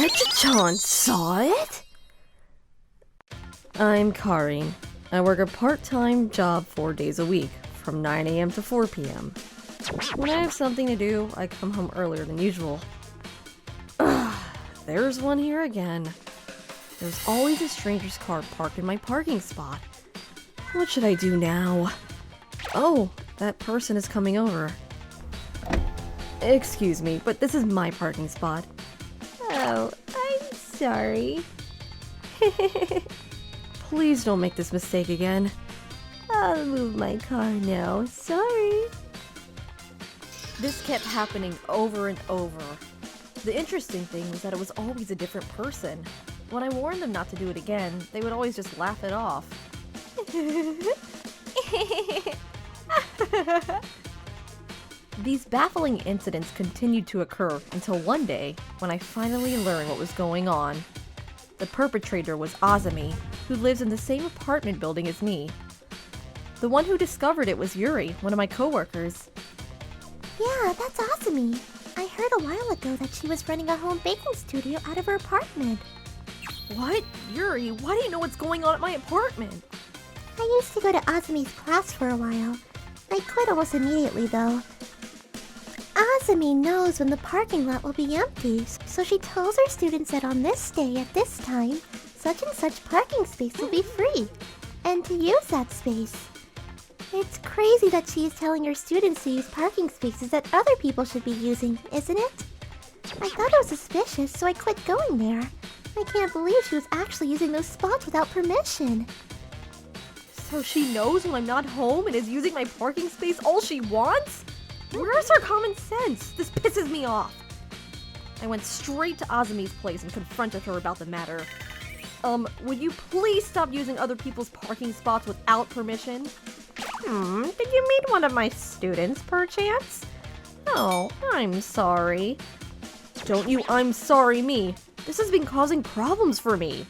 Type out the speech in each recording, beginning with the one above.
Etra saw it? I'm Karin. I work a part-time job 4 days a week, from 9 a.m. to 4 p.m. When I have something to do, I come home earlier than usual. Ugh, there's one here again. There's always a stranger's car parked in my parking spot. What should I do now? Oh, that person is coming over. Excuse me, but this is my parking spot. Oh, I'm sorry. Please don't make this mistake again. I'll move my car now. Sorry. This kept happening over and over. The interesting thing was that it was always a different person. When I warned them not to do it again, they would always just laugh it off. These baffling incidents continued to occur until one day when I finally learned what was going on. The perpetrator was Azumi, who lives in the same apartment building as me. The one who discovered it was Yuri, one of my coworkers. Yeah, that's Azumi. I heard a while ago that she was running a home baking studio out of her apartment. What? Yuri, why do you know what's going on at my apartment? I used to go to Azumi's class for a while. I quit almost immediately though. Azumi knows when the parking lot will be empty, so she tells her students that on this day at this time, such and such parking space will be free, and to use that space. It's crazy that she is telling her students to use parking spaces that other people should be using, isn't it? I thought it was suspicious, so I quit going there. I can't believe she was actually using those spots without permission. So she knows when I'm not home and is using my parking space all she wants? Where's her common sense? This pisses me off. I went straight to Azumi's place and confronted her about the matter. Would you please stop using other people's parking spots without permission? Did you meet one of my students, perchance? Oh, I'm sorry. Don't you I'm sorry me. This has been causing problems for me.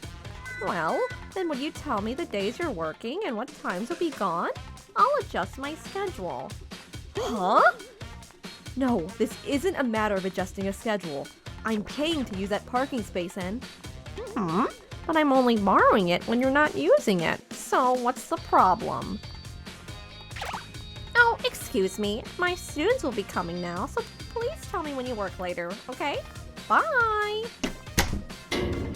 Well, then would you tell me the days you're working and what times will be gone? I'll adjust my schedule. Huh? No, this isn't a matter of adjusting a schedule. I'm paying to use that parking space and... But I'm only borrowing it when you're not using it. So what's the problem? Oh, excuse me. My students will be coming now, so please tell me when you work later, okay? Bye!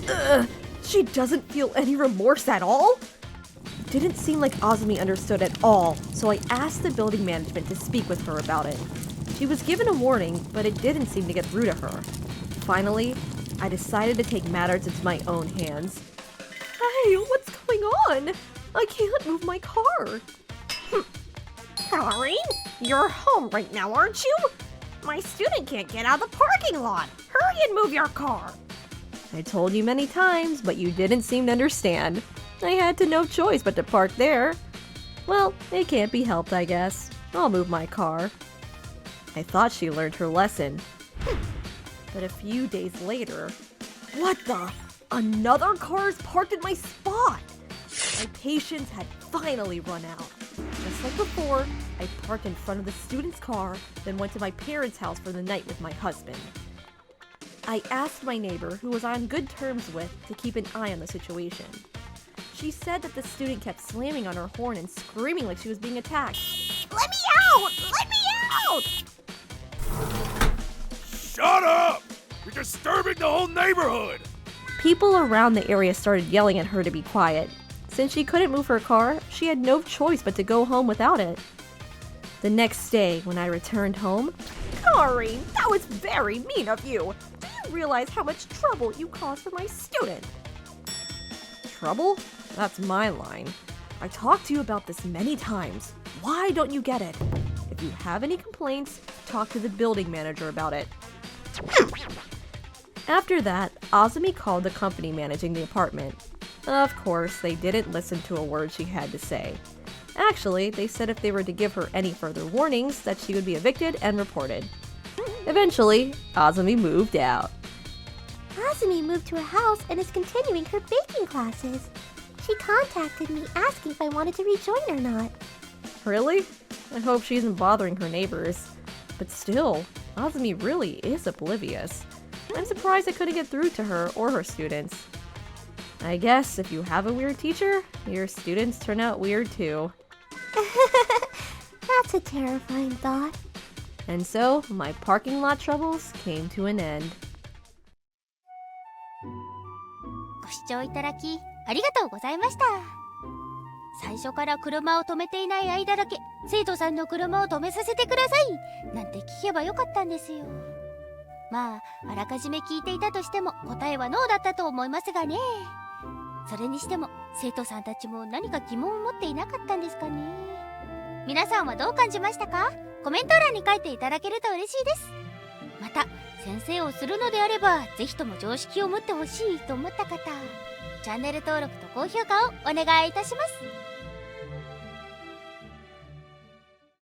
Ugh, she doesn't feel any remorse at all? Didn't seem like Azumi understood at all, so I asked the building management to speak with her about it. She was given a warning, but it didn't seem to get through to her. Finally, I decided to take matters into my own hands. Hey, what's going on? I can't move my car. Karin, you're home right now, aren't you? My student can't get out of the parking lot. Hurry and move your car. I told you many times, but you didn't seem to understand. I had no choice but to park there. Well, it can't be helped, I guess. I'll move my car. I thought she learned her lesson. But a few days later... What the? Another car is parked in my spot! My patience had finally run out. Just like before, I parked in front of the student's car, then went to my parents' house for the night with my husband. I asked my neighbor, who was on good terms with, to keep an eye on the situation. She said that the student kept slamming on her horn and screaming like she was being attacked. Let me out! Let me out! Shut up! You're disturbing the whole neighborhood! People around the area started yelling at her to be quiet. Since she couldn't move her car, she had no choice but to go home without it. The next day, when I returned home... Karin, that was very mean of you! Do you realize how much trouble you caused for my student? Trouble? That's my line. I talked to you about this many times. Why don't you get it? If you have any complaints, talk to the building manager about it. After that, Azumi called the company managing the apartment. Of course, they didn't listen to a word she had to say. Actually, they said if they were to give her any further warnings, that she would be evicted and reported. Eventually, Azumi moved out. Azumi moved to a house and is continuing her baking classes. She contacted me asking if I wanted to rejoin or not. Really? I hope she isn't bothering her neighbors. But still, Azumi really is oblivious. I'm surprised I couldn't get through to her or her students. I guess if you have a weird teacher, your students turn out weird too. That's a terrifying thought. And so, my parking lot troubles came to an end. ご視聴いただきありがとうございました。最初から車を止めていない間だけ生徒さんの車を止めさせてくださいなんて聞けばよかったんですよ。まああらかじめ聞いていたとしても答えはノーだったと思いますがね。それにしても生徒さんたちも何か疑問を持っていなかったんですかね。皆さんはどう感じましたか？コメント欄に書いていただけると嬉しいです。また先生をするのであればぜひとも常識を持ってほしいと思った方、チャンネル登録と高評価をお願いいたします。